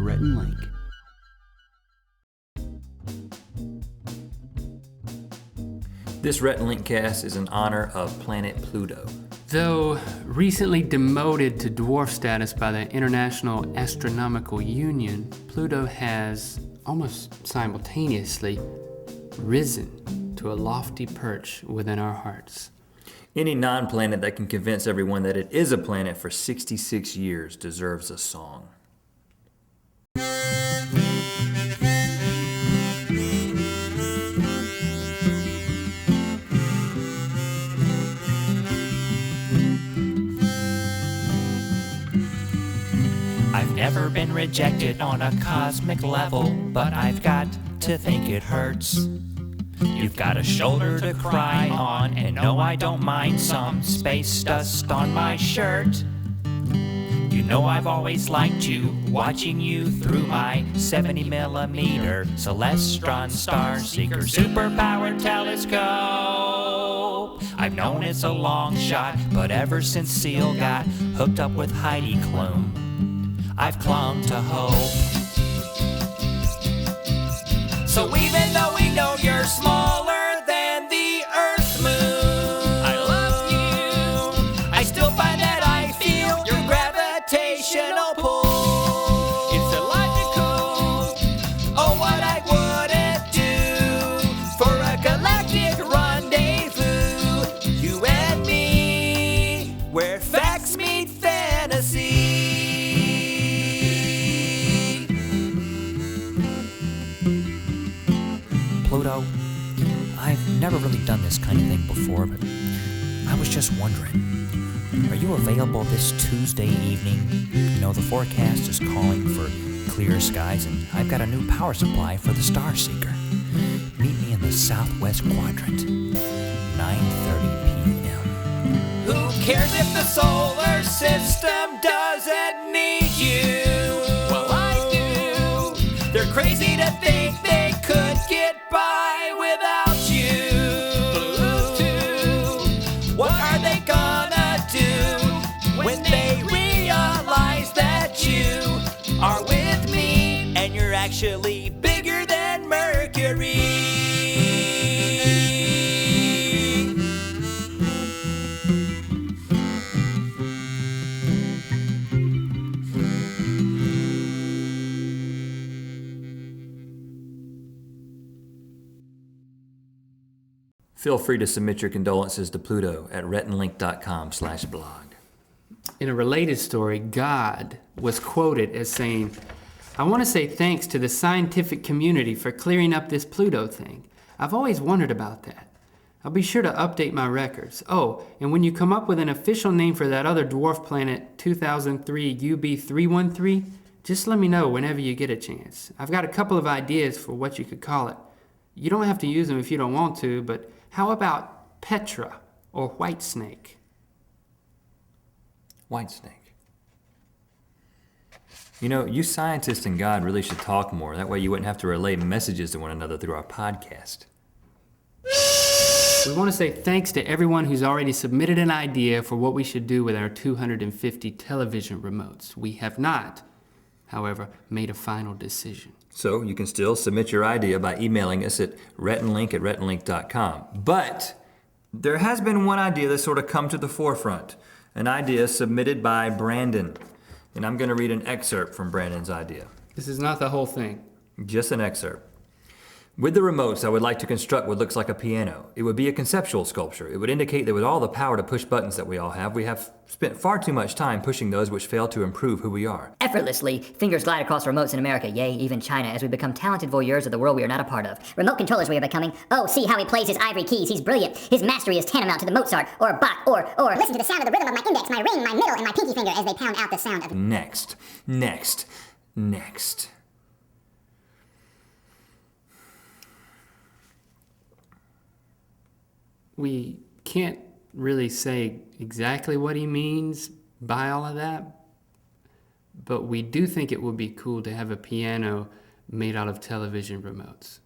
Rhett&Link. This Rhett&Link cast is in honor of planet Pluto. Though recently demoted to dwarf status by the International Astronomical Union, Pluto has almost simultaneously risen to a lofty perch within our hearts. Any non-planet that can convince everyone that it is a planet for 66 years deserves a song. I've never been rejected on a cosmic level, but I've got to think it hurts. You've got a shoulder to cry on, and no, I don't mind some space dust on my shirt. You know I've always liked you, watching you through my 70mm Celestron Star Seeker superpowered telescope. I've known it's a long shot, but ever since Seal got hooked up with Heidi Klum, I've clung to hope. So even though we know you're smaller than the Earth's moon, I love you, I still find that I feel your gravitational pull. It's illogical, oh what I wouldn't do for a galactic rendezvous. You and me, where facts meet fantasy. Pluto, I've never really done this kind of thing before, but I was just wondering, are you available this Tuesday evening? You know, the forecast is calling for clear skies, and I've got a new power supply for the Star Seeker. Meet me in the southwest quadrant, 9:30 p.m. Who cares if the solar system doesn't need you? Well, I do. They're crazy to think they could get by without you. Pluto, what are they gonna do when they realize that you are with me and you're actually bigger than Mercury? Feel free to submit your condolences to Pluto at rhettandlink.com/blog. In a related story, God was quoted as saying, "I want to say thanks to the scientific community for clearing up this Pluto thing. I've always wondered about that. I'll be sure to update my records. Oh, and when you come up with an official name for that other dwarf planet 2003 UB313, just let me know whenever you get a chance. I've got a couple of ideas for what you could call it. You don't have to use them if you don't want to, but how about Petra or Whitesnake?" Whitesnake. You know, you scientists and God really should talk more. That way you wouldn't have to relay messages to one another through our podcast. We want to say thanks to everyone who's already submitted an idea for what we should do with our 250 television remotes. We have not, however, made a final decision. So you can still submit your idea by emailing us at rhettandlink@rhettandlink.com. But there has been one idea that's sort of come to the forefront, an idea submitted by Brandon. And I'm going to read an excerpt from Brandon's idea. This is not the whole thing. Just an excerpt. With the remotes, I would like to construct what looks like a piano. It would be a conceptual sculpture. It would indicate that with all the power to push buttons that we all have, we have spent far too much time pushing those which fail to improve who we are. Effortlessly, fingers glide across remotes in America, yea, even China, as we become talented voyeurs of the world we are not a part of. Remote controllers we are becoming. Oh, see how he plays his ivory keys. He's brilliant. His mastery is tantamount to the Mozart, or Bach, or... Listen to the sound of the rhythm of my index, my ring, my middle, and my pinky finger as they pound out the sound of... Next. We can't really say exactly what he means by all of that, but we do think it would be cool to have a piano made out of television remotes.